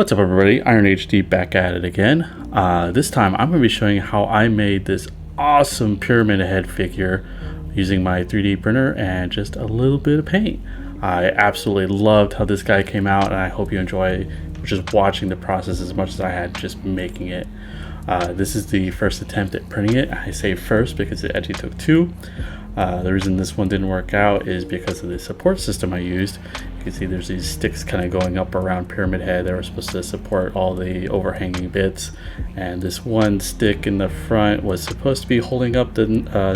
What's up everybody, Iron HD back at it again. This time I'm going to be showing you how I made this awesome pyramid head figure using my 3D printer and just a little bit of paint. I absolutely loved how this guy came out, and I hope you enjoy just watching the process as much as I had just making it. This is the first attempt at printing it. I say first because it actually took two. The reason this one didn't work out is because of the support system I used. You can see there's these sticks kind of going up around Pyramid Head that were supposed to support all the overhanging bits, and this one stick in the front was supposed to be holding up the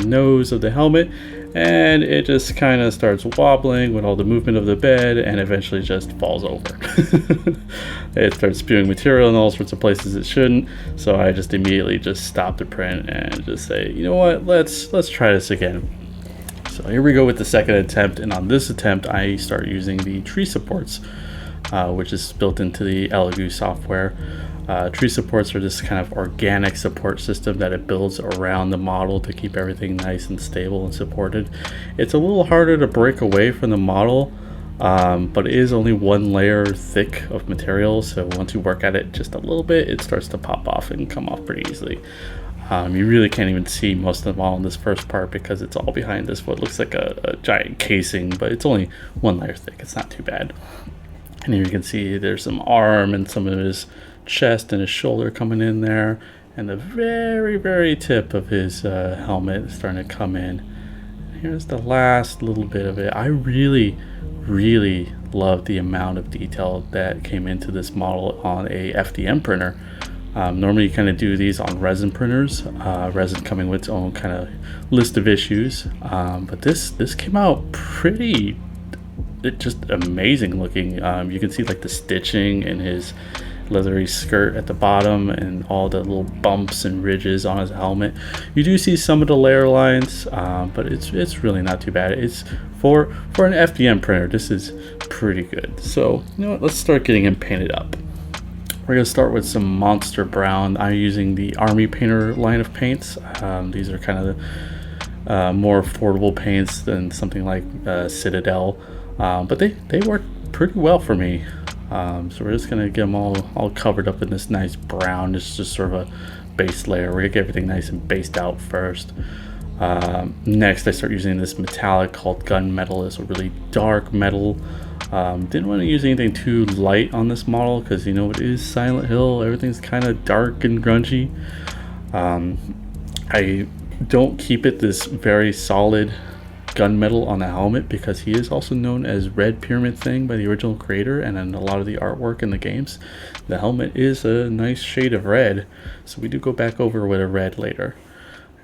nose of the helmet, and it just kind of starts wobbling with all the movement of the bed and eventually just falls over. It starts spewing material in all sorts of places it shouldn't, so I just immediately just stopped the print and just say, you know what, let's try this again. So here we go with the second attempt, and on this attempt I start using the tree supports, which is built into the Elegoo software. Tree supports are this kind of organic support system that it builds around the model to keep everything nice and stable and supported. It's a little harder to break away from the model, but it is only one layer thick of material, so once you work at it just a little bit, it starts to pop off and come off pretty easily. You really can't even see most of the model in this first part because it's all behind this what looks like a giant casing, but it's only one layer thick. It's not too bad. And here you can see there's some arm and some of his chest and his shoulder coming in there, and the very tip of his helmet is starting to come in. Here's the last little bit of it. I really love the amount of detail that came into this model on a FDM printer. Normally you kind of do these on resin printers, resin coming with its own kind of list of issues, but this came out pretty just amazing looking. You can see like the stitching in his leathery skirt at the bottom and all the little bumps and ridges on his helmet. You do see some of the layer lines, but it's really not too bad. It's for an FDM printer, this is pretty good. So you know what, let's start getting him painted up. We're going to start with some Monster Brown. I'm using the Army Painter line of paints. These are kind of the more affordable paints than something like Citadel, but they work pretty well for me. So we're just going to get them all covered up in this nice brown. It's just sort of a base layer. We're going to get everything nice and based out first. Next I start using this metallic called Gunmetal. It's a really dark metal. Didn't want to use anything too light on this model because, you know, it is Silent Hill. Everything's kind of dark and grungy. I don't keep it this very solid gunmetal on the helmet because he is also known as Red Pyramid Thing by the original creator, and in a lot of the artwork in the games the helmet is a nice shade of red, so we do go back over with a red later.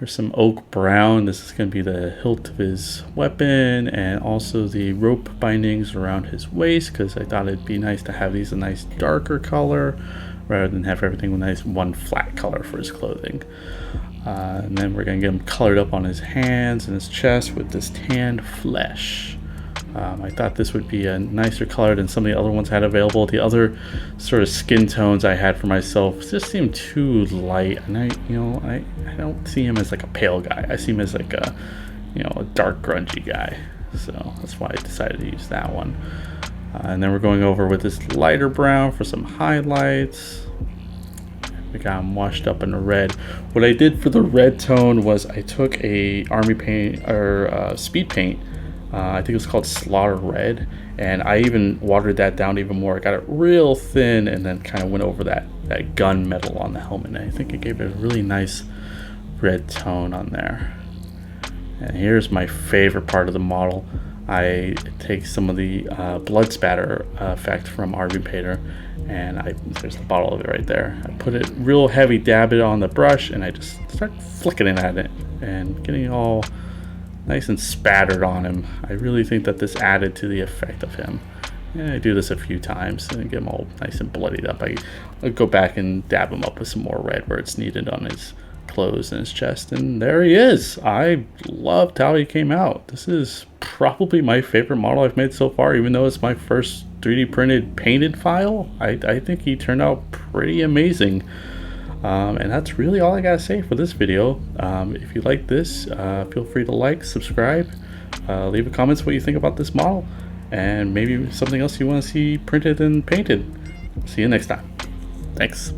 There's some oak brown. This is going to be the hilt of his weapon and also the rope bindings around his waist, because I thought it'd be nice to have these a nice darker color rather than have everything with nice one flat color for his clothing. And then we're going to get him colored up on his hands and his chest with this tanned flesh. I thought this would be a nicer color than some of the other ones I had available. The other sort of skin tones I had for myself just seemed too light, and I don't see him as like a pale guy. I see him as like a dark grungy guy. So that's why I decided to use that one. And then we're going over with this lighter brown for some highlights. We got him washed up in the red. What I did for the red tone was I took a army paint or speed paint. I think it was called Slaughter Red, and I even watered that down even more. I got it real thin and then kind of went over that gunmetal on the helmet, and I think it gave it a really nice red tone on there. And here's my favorite part of the model. I take some of the blood spatter effect from Army Painter, and there's the bottle of it right there. I put it real heavy, dab it on the brush, and I just start flicking it at it and getting it all nice and spattered on him. I really think that this added to the effect of him. And I do this a few times and get him all nice and bloodied up. I'll go back and dab him up with some more red where it's needed on his clothes and his chest, and there he is. I loved how he came out. This is probably my favorite model I've made so far, even though it's my first 3D printed painted file. I think he turned out pretty amazing. And that's really all I gotta say for this video. If you like this, feel free to like, subscribe, leave a comments what you think about this model, and maybe something else you want to see printed and painted. See you next time. Thanks.